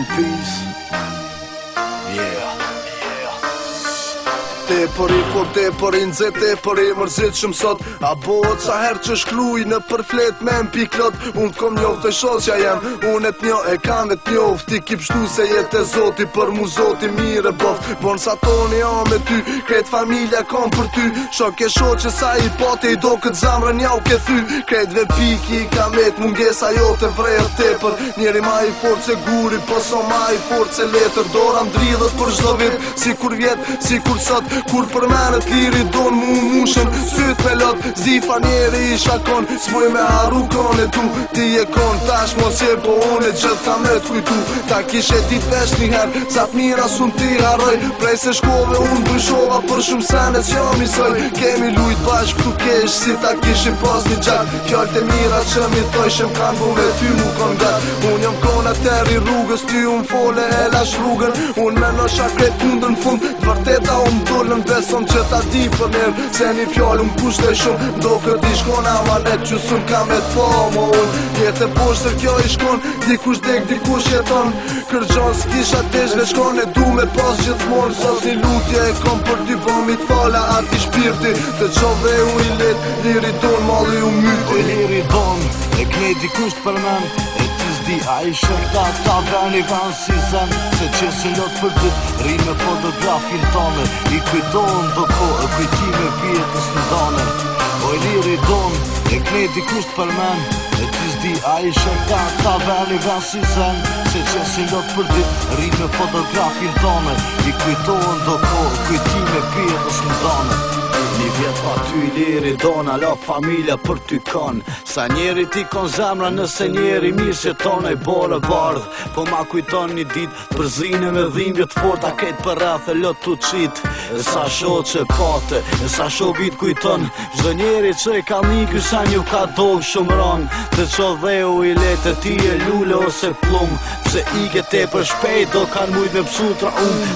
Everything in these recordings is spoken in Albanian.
in peace. Te për i nëzit, te për i mërzit shumë sot. A botë sa herë që shkruj në përflet me mpiklot. Unë t'kom njoft e shoqja jem, unë et njo e kam et njoft. Ti ki pështu se jetë e zoti, për mu zoti mire boft. Bon sa toni a me ty, kret familja kom për ty. Shok e shoqe sa i pati, i do këtë zamrën ja u ke thy. Kretve piki i kamet, mungesa jo të vrejët tepër. Njeri ma i fort se guri, po so ma i fort se letër. Dora mdridhët për çdo vit, si kur vjet, si kur sot. Kur për menet liri don mu mushën, syt me lot, zifa njeri i shakon. S'moj me haru kone tu, ti e kon tash mos je, po unë e gjithë kam me t'kujtu. Ta kishe dit vesh njëher, sa t'mira sun ti harroj. Prej se shkove unë ndryshova, për shumë sene që jam isoj. Kemi lujt bashk këtu kesh, si ta kishim pas një gjak. Fjallët e mira që mi thojshem kanë bu me ty mu kon gat. Unë jam kona teri rrugës, ty unë fole e lash rrugën. Unë me në shakret kundër në fund, t'vërteta unë dole. Beson që ta di për nërë, se një fjallë më kushte shumë. Do këtë i shkon amanet që sun ka me t'famo unë. Jetë e poshtër kjo i shkon, dikush dek, dikush jeton. Kërgjon s'kisha tesh dhe shkon e du me pas gjithmonë. Sos një lutje e kom për ty po mi t'fala ati shpirti. Të qove u i let, liri ton malli u myti. O liri don, e knej dikush për men. E ti s'di a i shëkta ta vrani van si zen. Se që si lot për dit, ri me fotografin tonë. I kujton do ko e kujtime vjetës në dane. O liri don, e knej dikush për men. E ti s'di a i shëkta ta vrani van si zen. Se që si lot për dit, ri me fotografin tonë. I kujton do ko e kujtime vjetës në dane. Një vjet pa ty liri don, alo familja për ty kon. Sa njeri ti kon zemra nëse njeri mirë që tonë e borë bardh. Po ma kujton një dit për zine me dhimbje të forta. Kejt për rreth e lot t'u qit. E sa shok që pate, e sa shokit kujton. Çdo njeri që e ka miku sa një ka dog shumë ron. Të qo dheu i lete ti e lule ose plum. Pse ike te për shpejt do kan mujt me psutra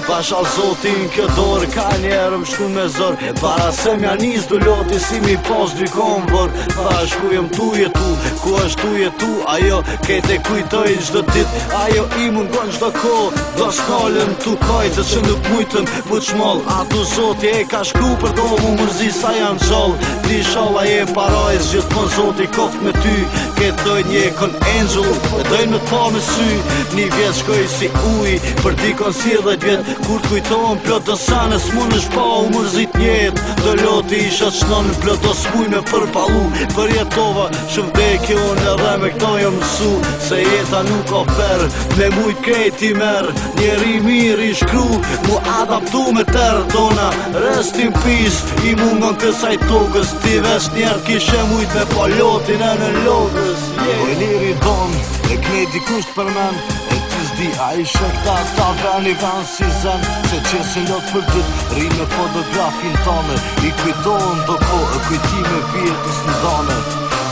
Pasha zotin kjo dorë ka njerë më shku me zor. E para se mja nis du loti si mi pos dy konvor. Thash ku jem tu jetu, ku është tu jetu. Ajo kete kujtoj gjdo dit, ajo i mungon gjdo ko. Do s'nallën tu kajtë që nuk mujtëm mu qmoll. Atu zoti e ka shku për do mu mërzi sa janë qol. Ti shalla je parajs gjithmon zoti koft me ty. Ketë dojnë një kon angel, e dojnë me t'pa me sy. Një vjet shkoj si uj, për dikon si 10 vjet. Kur t'kujtojnë plot do sane s'mun është pa u mërzit njet. Do loti isha qënon në plot do s'muj me përpalu. Për jetova shumë vdekje unë edhe me këto jo mësu. Se jeta nuk o per, me mujt krejt i mer. Njeri mirë i shkru, mu adaptu me tërë dona. Rest in peace, i mungon kësaj tokës. Ti vesh njerë kishe mujt me palotin e në logës. O liri don, e knej dikush për men. E ti s'di a i shëkta ta vrani van si zen. Se që si lot për dit, ri me fotografin tonë. I kujton do ko e kujtime vjetës në dane.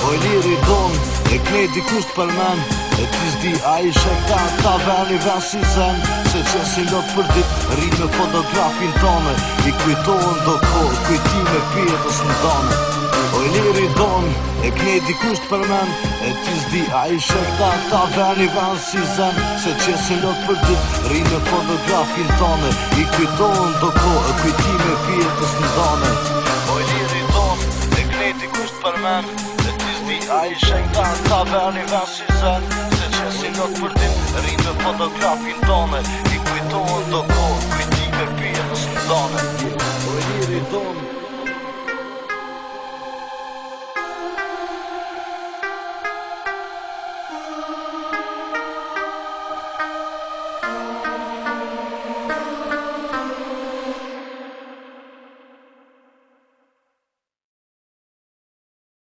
O liri don, e knej dikush për men. E ti s'di a i shëkta ta vrani van si zen. Se që si lot për dit, ri me fotografin tonë. I kujton do ko e kujtime vjetës në dane. O liri don, e knej dikush për men. E ti s'di a i shëkta ta vrani van si zen. Se që si lot për dit, ri me fotografin tonë. I kujton do ko e kujtime vjetës në dane. O liri don, e knej dikush për men. E ti s'di a i shëkta ta vrani van si zen. Se që si lot për dit, ri me fotografin tonë. I kujton do ko e kujtime vjetës në dane. O liri don.